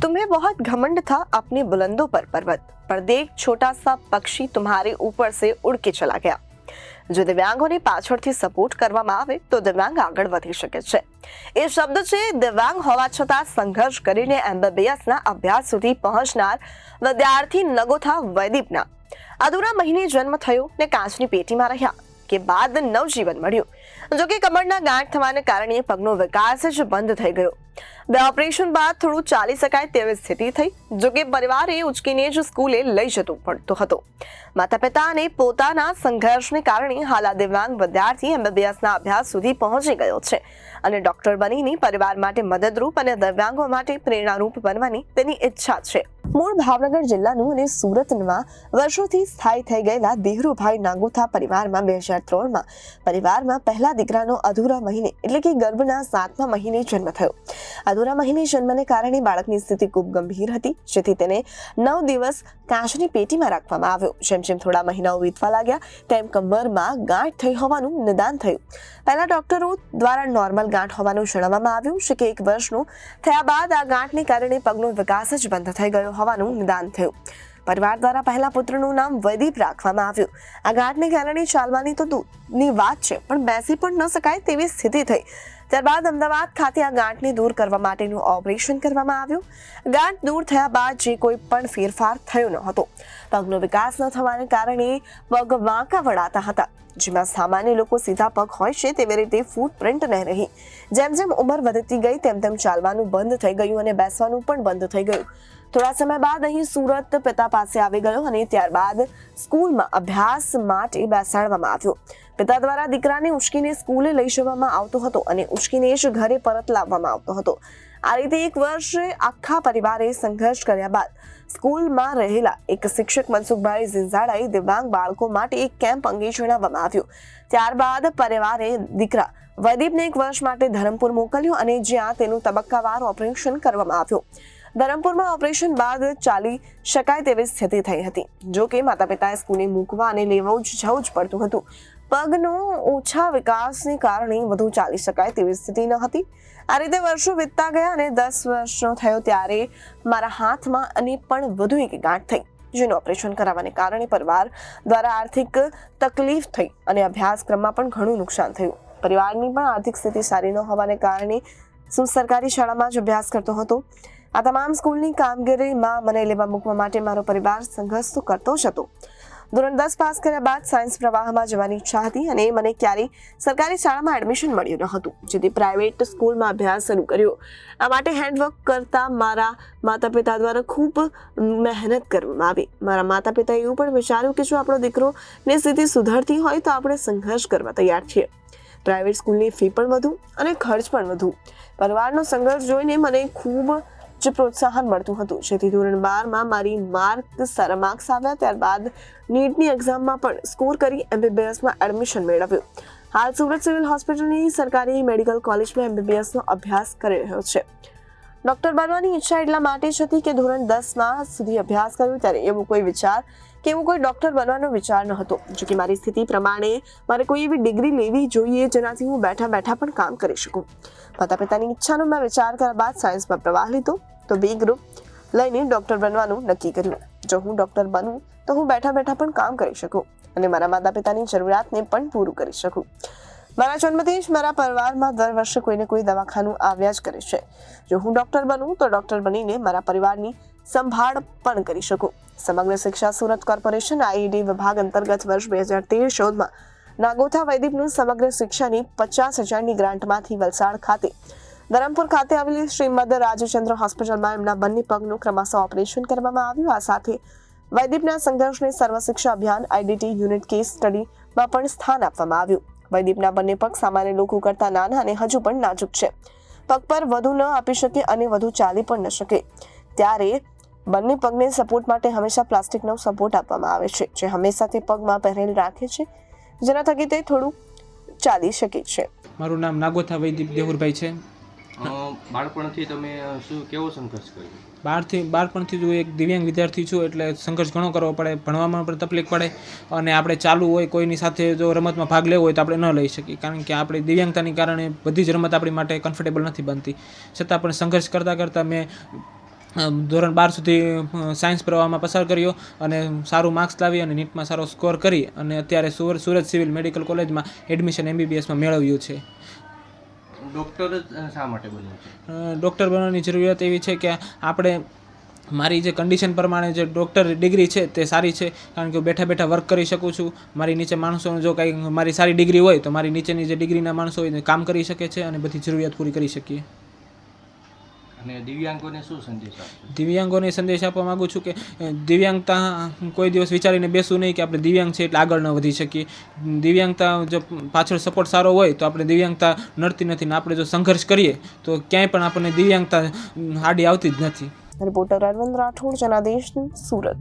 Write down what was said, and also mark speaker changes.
Speaker 1: तुम्हें बहुत घमंड था अपनी बुलंदों पर पर्वत पर देख छोटा सा पक्षी तुम्हारे ऊपर से उड़ के चला गया। જો દિવ્યાંગોને પાછળથી સપોર્ટ કરવામાં આવે તો દિવ્યાંગ આગળ વધી શકે છે। એ શબ્દ છે દિવ્યાંગ હોવા છતાં સંઘર્ષ કરીને એમબીબીએસના અભ્યાસ સુધી પહોંચનાર વિદ્યાર્થી નગોથા વૈદીપના અધૂરા મહિને જન્મ થયો ને કાચની પેટીમાં રહ્યા કે બાદ નવજીવન મળ્યું। જો કે કમરના ગાંઠ થવાને કારણે પગનો વિકાસ જ બંધ થઈ ગયો। બે ઓપરેશન બાદ થોડું ચાલી શકાય તેવી સ્થિતિ થઈ। જો કે પરિવારે ઉચકીને જ સ્કૂલે લઈ જતો પડતો હતો। માતા પિતાને પોતાના સંઘર્ષને કારણે હાલ આ દિવ્યાંગ વિદ્યાર્થી એમબીબીએસના અભ્યાસ સુધી પહોંચી ગયો છે અને ડોક્ટર બનીને પરિવાર માટે મદદરૂપ અને દિવ્યાંગો માટે પ્રેરણારૂપ બનવાની તેની ઈચ્છા છે। મૂળ ભાવનગર જિલ્લાનું અને સુરતમાં વર્ષોથી સ્થાયી થઈ ગયેલા દેહરુભાઈ નાગોથા પરિવારમાં 2003માં પરિવારમાં પહેલા દીકરાનો અધૂરા મહિને એટલે કે ગર્ભના 7મા મહિને જન્મ થયો। અધૂરા મહિને જન્મને કારણે બાળકની સ્થિતિ ખૂબ ગંભીર હતી, જેથી તેને 9 દિવસ કાચની પેટીમાં રાખવામાં આવ્યો। જેમ જેમ થોડા મહિનાઓ વીતવા લાગ્યા તેમ કમરમાં ગાંઠ થઈ હોવાનું નિદાન થયું। પહેલા ડોક્ટરો દ્વારા નોર્મલ ગાંઠ હોવાનું જણાવવામાં આવ્યું છે કે 1 વર્ષનું થયા બાદ આ ગાંઠને કારણે પગનો વિકાસ જ બંધ થઈ ગયો હોવાનું નિદાન થયું। પરિવાર દ્વારા પહેલા પુત્રનું નામ વૈદીપ રાખવામાં આવ્યું। આ ગાંઠને કારણે ચાલવાની તો દૂરની વાત છે, પણ બેસી પણ ન શકાય તેવી સ્થિતિ થઈ। ત્યારબાદ અમદાવાદ ખાતે આ ગાંઠને દૂર કરવા માટેનું ઓપરેશન કરવામાં આવ્યું। ગાંઠ દૂર થયા બાદ જે કોઈ પણ ફેરફાર થયો ન હતો। પગનો વિકાસ ન થવાને કારણે પગ વાંકા વળાતા હતા, જેમાં સામાન્ય લોકો સીધા પગ હોય છે તેવી રીતે ફૂટપ્રિન્ટ ન રહી। જેમ જેમ ઉંમર વધતી ગઈ તેમ તેમ ચાલવાનું બંધ થઈ ગયું અને બેસવાનું પણ બંધ થઈ ગયું। થોડા સમય બાદ અહીં સુરત પિતા પાસે આવી ગયો અને ત્યારબાદ સ્કૂલમાં અભ્યાસ માટે બેસાડવામાં આવ્યો। પિતા દ્વારા દીકરાને ઉચકીને સ્કૂલે લઈ જવામાં આવતો હતો અને ઉચકીને જ ઘરે પરત લાવવામાં આવતો હતો। આ રીતે 1 વર્ષ આખા પરિવારે સંઘર્ષ કર્યા બાદ સ્કૂલમાં રહેલા એક શિક્ષક મનસુખભાઈ ઝિંઝાડાએ દિવ્યાંગ બાળકો માટે એક કેમ્પ અંગે જણાવવામાં આવ્યું। ત્યારબાદ પરિવારે દીકરા વૈદીપને 1 વર્ષ માટે ધરમપુર મોકલ્યો અને જ્યાં તેનું તબક્કાવાર ઓપરેશન કરવામાં આવ્યું। ધરમપુરમાં ઓપરેશન બાદ ચાલી શકાય તેવી સ્થિતિ થઈ હતી। જો કે માતા પિતાએ સ્કૂલે મૂકવા અને લેવું જવું જ પડતું હતું। પગનો ઓછા વિકાસને કારણે વધુ ચાલી શકાય તેવી સ્થિતિ ન હતી। આ રીતે વર્ષો વીતતા ગયા અને 10 વર્ષનો થયો ત્યારે મારા હાથમાં અને પણ વધુ એક ગાંઠ થઈ, જેનું ઓપરેશન કરાવવાને કારણે પરિવાર દ્વારા આર્થિક તકલીફ થઈ અને અભ્યાસક્રમમાં પણ ઘણું નુકસાન થયું। પરિવારની પણ આર્થિક સ્થિતિ સારી ન હોવાને કારણે હું સરકારી શાળામાં જ અભ્યાસ કરતો હતો। આ તમામ સ્કૂલની કામગીરીમાં મને લેવા મૂકવા માટે મારો પરિવાર સંઘર્ષ તો કરતો જ હતો। ધોરણ 10 પાસ કર્યા બાદ સાયન્સ પ્રવાહમાં જવાની ઈચ્છા હતી અને મને ક્યારેય સરકારી શાળામાં એડમિશન મળ્યું ન હતું, જેથી પ્રાઇવેટ સ્કૂલમાં અભ્યાસ શરૂ કર્યો। આ માટે હેન્ડવર્ક કરતા મારા માતા પિતા દ્વારા ખૂબ મહેનત કરવામાં આવી। મારા માતા પિતાએ એવું પણ વિચાર્યું કે જો આપણો દીકરોની સ્થિતિ સુધરતી હોય તો આપણે સંઘર્ષ કરવા તૈયાર છીએ। પ્રાઇવેટ સ્કૂલની ફી પણ વધુ અને ખર્ચ પણ વધુ। પરિવારનો સંઘર્ષ જોઈને મને ખૂબ જ પ્રોત્સાહન મળતું હતું, જેથી ધોરણ 12માં મારી સારા માર્ક્સ આવ્યા। ત્યારબાદ નીટની એક્ઝામમાં પણ સ્કોર કરી એમબીબીએસમાં એડમિશન મેળવ્યું। હાલ સુરત સિવિલ હોસ્પિટલની સરકારી મેડિકલ કોલેજમાં એમબીબીએસનો અભ્યાસ કરી રહ્યો છે। ડોક્ટર બનવાની ઈચ્છા એટલા માટે જ હતી કે ધોરણ 10માં સુધી અભ્યાસ કર્યો ત્યારે એવો કોઈ વિચાર કે એવું કોઈ ડોક્ટર બનવાનો વિચાર ન હતો। જો કે મારી સ્થિતિ પ્રમાણે મારે કોઈ એવી ડિગ્રી લેવી જોઈએ જેનાથી હું બેઠા બેઠા પણ કામ કરી શકું। માતા પિતાની ઈચ્છાનો મેં વિચાર કર્યા બાદ સાયન્સમાં પ્રવાહ લીધો તો બી ગ્રુપ લઈને ડોક્ટર બનવાનું નક્કી કર્યું। જો હું ડોક્ટર બનું તો હું બેઠા બેઠા પણ કામ કરી શકું અને મારા માતા પિતાની જરૂરિયાતને પણ પૂરું કરી શકું। મારા જન્મથી જ મારા પરિવારમાં દર વર્ષે કોઈને કોઈ દવાખાનું આવ્યા જ કરે છે। જો હું ડોક્ટર બનું તો ડોક્ટર બનીને મારા પરિવારની સંભાળ પણ કરી શકું। સમગ્ર શિક્ષા સુરત કોર્પોરેશન આઈઈડી વિભાગ અંતર્ગત વર્ષ 2013-14માં નાગોથા વૈદીપનું સમગ્ર શિક્ષાની 50,000ની ગ્રાન્ટમાંથી વલસાડ ખાતે ધરમપુર ખાતે આવેલી શ્રીમદ રાજચંદ્ર હોસ્પિટલમાં એમના બંને પગનું ક્રમશઃ ઓપરેશન કરવામાં આવ્યું। આ સાથે વૈદીપના સંઘર્ષને સર્વ શિક્ષા અભિયાન આઈડીટી યુનિટ કેસ સ્ટડીમાં પણ સ્થાન આપવામાં આવ્યું। વૈદીપના બંને પગ સામાન્ય લોકો કરતા નાના અને હજુ પણ નાજુક છે। પગ પર વધુ ન આપી શકે અને વધુ ચાલી પણ ન શકે, ત્યારે બંને પગને સપોર્ટ માટે હંમેશા પ્લાસ્ટિકનો સપોર્ટ આપવામાં આવે છે, જે હંમેશા તે પગમાં પહેરેલ રાખે છે, જેના થકી તે થોડું ચાલી શકે છે।
Speaker 2: મારું નામ નાગોથા વૈદીપ દેહુરભાઈ છે।
Speaker 3: બાળપણથી તમે કેવો સંઘર્ષ કર્યો?
Speaker 2: બાળપણથી હું એક દિવ્યાંગ વિદ્યાર્થી છું, એટલે સંઘર્ષ ઘણો કરવો પડે, ભણવામાં પણ તકલીફ પડે અને આપણે ચાલવું હોય કોઈની સાથે જો રમતમાં ભાગ લેવો હોય તો આપણે ન લઈ શકીએ, કારણ કે આપણે દિવ્યાંગતાની કારણે બધી જ રમત આપણી માટે કમ્ફર્ટેબલ નથી બનતી। છતાં પણ સંઘર્ષ કરતાં કરતાં મેં ધોરણ 12 સુધી સાયન્સ પ્રવાહમાં પસાર કર્યો અને સારું માર્ક્સ લાવી અને નીટમાં સારો સ્કોર કરી અને અત્યારે સુરત સિવિલ મેડિકલ કોલેજમાં એડમિશન MBBSમાં મેળવ્યું છે.
Speaker 3: ડૉક્ટર જ શા માટે બન્યું છે?
Speaker 2: ડૉક્ટર બનવાની જરૂરિયાત એવી છે કે આપણે મારી જે કન્ડિશન પ્રમાણે જે ડૉક્ટર ડિગ્રી છે તે સારી છે, કારણ કે હું બેઠા બેઠા વર્ક કરી શકું છું. મારી નીચે માણસોનું જો કંઈ મારી સારી ડિગ્રી હોય તો મારી નીચેની જે ડિગ્રીના માણસો હોય તે કામ કરી શકે છે અને બધી જરૂરિયાત પૂરી કરી શકીએ.
Speaker 3: અને દિવ્યાંગોને શું સંદેશ આપશો?
Speaker 2: દિવ્યાંગોને સંદેશ આપવા માગું છું કે દિવ્યાંગતા કોઈ દિવસ વિચારીને બેસવું નહીં કે આપણે દિવ્યાંગ છે એટલે આગળ ન વધી શકીએ. દિવ્યાંગતા જો પાછળ સપોર્ટ સારો હોય તો આપણે દિવ્યાંગતા નડતી નથી, ને આપણે જો સંઘર્ષ કરીએ તો ક્યાંય પણ આપણને દિવ્યાંગતા આડી આવતી જ નથી.
Speaker 1: રિપોર્ટર અરવિંદ રાઠોડ, જનાદેશ, સુરત.